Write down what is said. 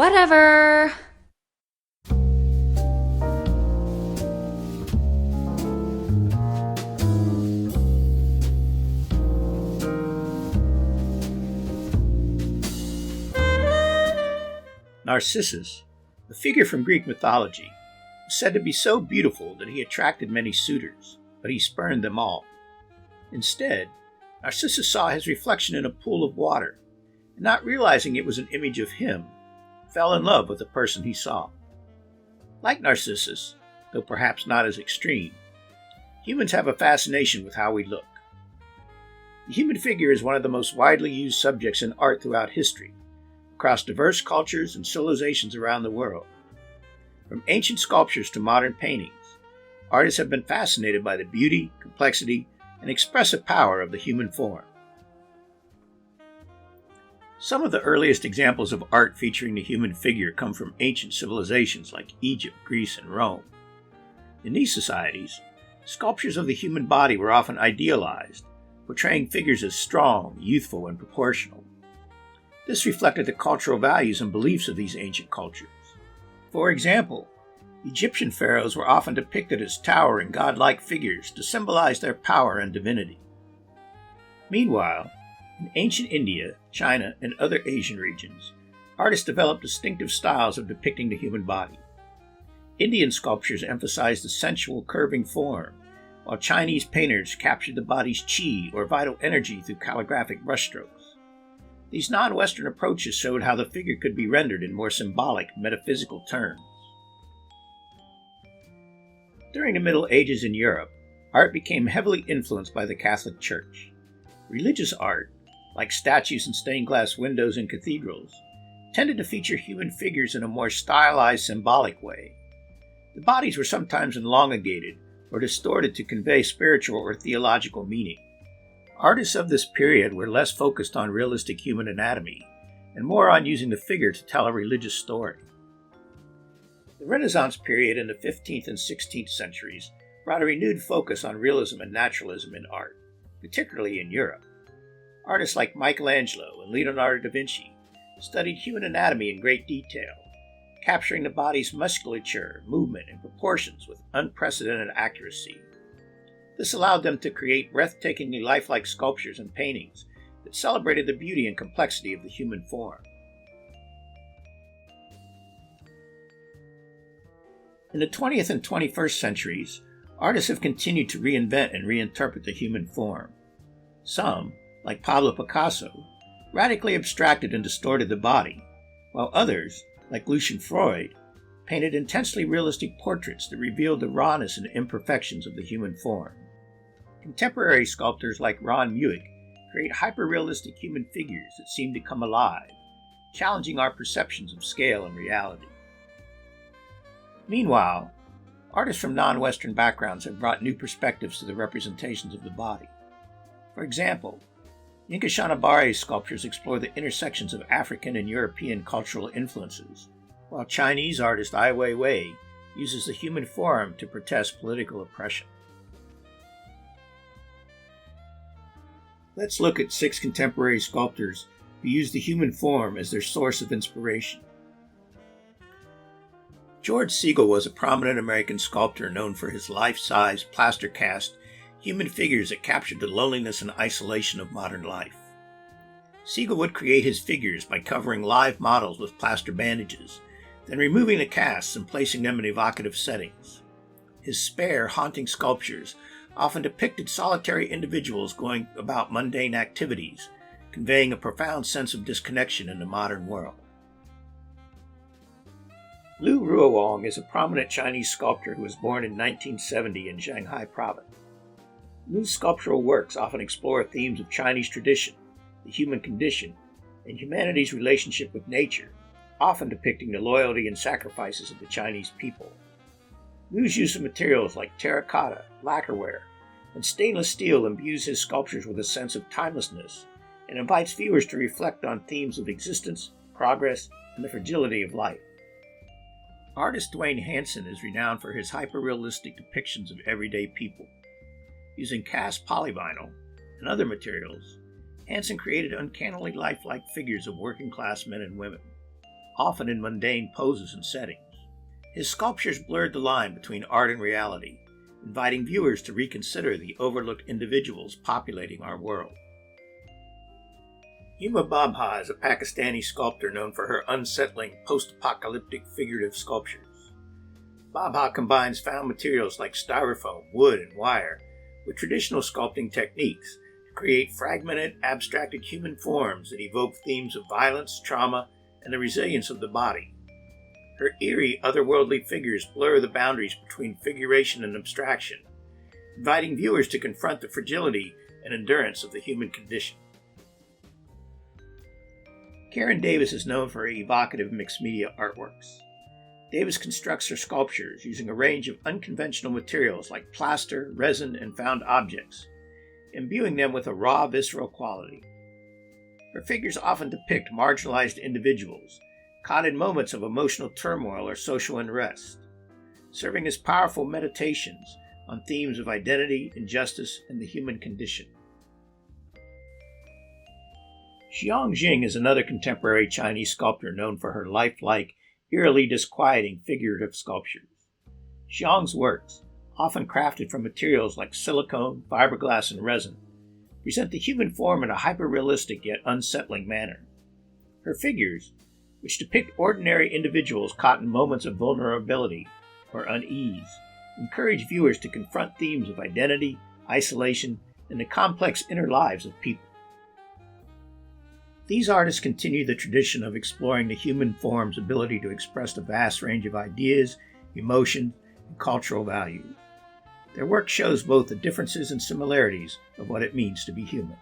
Whatever. Narcissus, a figure from Greek mythology, was said to be so beautiful that he attracted many suitors, but he spurned them all. Instead, Narcissus saw his reflection in a pool of water, and not realizing it was an image of him, fell in love with the person he saw. Like Narcissus, though perhaps not as extreme, humans have a fascination with how we look. The human figure is one of the most widely used subjects in art throughout history, across diverse cultures and civilizations around the world. From ancient sculptures to modern paintings, artists have been fascinated by the beauty, complexity, and expressive power of the human form. Some of the earliest examples of art featuring the human figure come from ancient civilizations like Egypt, Greece, and Rome. In these societies, sculptures of the human body were often idealized, portraying figures as strong, youthful, and proportional. This reflected the cultural values and beliefs of these ancient cultures. For example, Egyptian pharaohs were often depicted as towering, godlike figures to symbolize their power and divinity. Meanwhile, in ancient India, China, and other Asian regions, artists developed distinctive styles of depicting the human body. Indian sculptures emphasized the sensual, curving form, while Chinese painters captured the body's qi or vital energy through calligraphic brushstrokes. These non-Western approaches showed how the figure could be rendered in more symbolic, metaphysical terms. During the Middle Ages in Europe, art became heavily influenced by the Catholic Church. Religious art, like statues and stained glass windows in cathedrals, tended to feature human figures in a more stylized, symbolic way. The bodies were sometimes elongated or distorted to convey spiritual or theological meaning. Artists of this period were less focused on realistic human anatomy and more on using the figure to tell a religious story. The Renaissance period in the 15th and 16th centuries brought a renewed focus on realism and naturalism in art, particularly in Europe. Artists like Michelangelo and Leonardo da Vinci studied human anatomy in great detail, capturing the body's musculature, movement, and proportions with unprecedented accuracy. This allowed them to create breathtakingly lifelike sculptures and paintings that celebrated the beauty and complexity of the human form. In the 20th and 21st centuries, artists have continued to reinvent and reinterpret the human form. Some, like Pablo Picasso, radically abstracted and distorted the body, while others, like Lucian Freud, painted intensely realistic portraits that revealed the rawness and imperfections of the human form. Contemporary sculptors like Ron Mueck create hyper-realistic human figures that seem to come alive, challenging our perceptions of scale and reality. Meanwhile, artists from non-Western backgrounds have brought new perspectives to the representations of the body. For example, Yinka Shanabare's sculptures explore the intersections of African and European cultural influences, while Chinese artist Ai Weiwei uses the human form to protest political oppression. Let's look at 6 contemporary sculptors who use the human form as their source of inspiration. George Segal was a prominent American sculptor known for his life-size, plaster-cast human figures that captured the loneliness and isolation of modern life. Segal would create his figures by covering live models with plaster bandages, then removing the casts and placing them in evocative settings. His spare, haunting sculptures often depicted solitary individuals going about mundane activities, conveying a profound sense of disconnection in the modern world. Liu Ruowang is a prominent Chinese sculptor who was born in 1970 in Shanghai province. Liu's sculptural works often explore themes of Chinese tradition, the human condition, and humanity's relationship with nature, often depicting the loyalty and sacrifices of the Chinese people. Liu's use of materials like terracotta, lacquerware, and stainless steel imbues his sculptures with a sense of timelessness and invites viewers to reflect on themes of existence, progress, and the fragility of life. Artist Duane Hanson is renowned for his hyper-realistic depictions of everyday people. Using cast polyvinyl and other materials, Hanson created uncannily lifelike figures of working-class men and women, often in mundane poses and settings. His sculptures blurred the line between art and reality, inviting viewers to reconsider the overlooked individuals populating our world. Huma Bhabha is a Pakistani sculptor known for her unsettling post-apocalyptic figurative sculptures. Bhabha combines found materials like styrofoam, wood, and wire with traditional sculpting techniques to create fragmented, abstracted human forms that evoke themes of violence, trauma, and the resilience of the body. Her eerie, otherworldly figures blur the boundaries between figuration and abstraction, inviting viewers to confront the fragility and endurance of the human condition. Karon Davis is known for her evocative mixed-media artworks. Davis constructs her sculptures using a range of unconventional materials like plaster, resin, and found objects, imbuing them with a raw, visceral quality. Her figures often depict marginalized individuals, caught in moments of emotional turmoil or social unrest, serving as powerful meditations on themes of identity, injustice, and the human condition. Xiang Jing is another contemporary Chinese sculptor known for her lifelike, eerily disquieting figurative sculptures. Xiang's works, often crafted from materials like silicone, fiberglass, and resin, present the human form in a hyper-realistic yet unsettling manner. Her figures, which depict ordinary individuals caught in moments of vulnerability or unease, encourage viewers to confront themes of identity, isolation, and the complex inner lives of people. These artists continue the tradition of exploring the human form's ability to express a vast range of ideas, emotions, and cultural values. Their work shows both the differences and similarities of what it means to be human.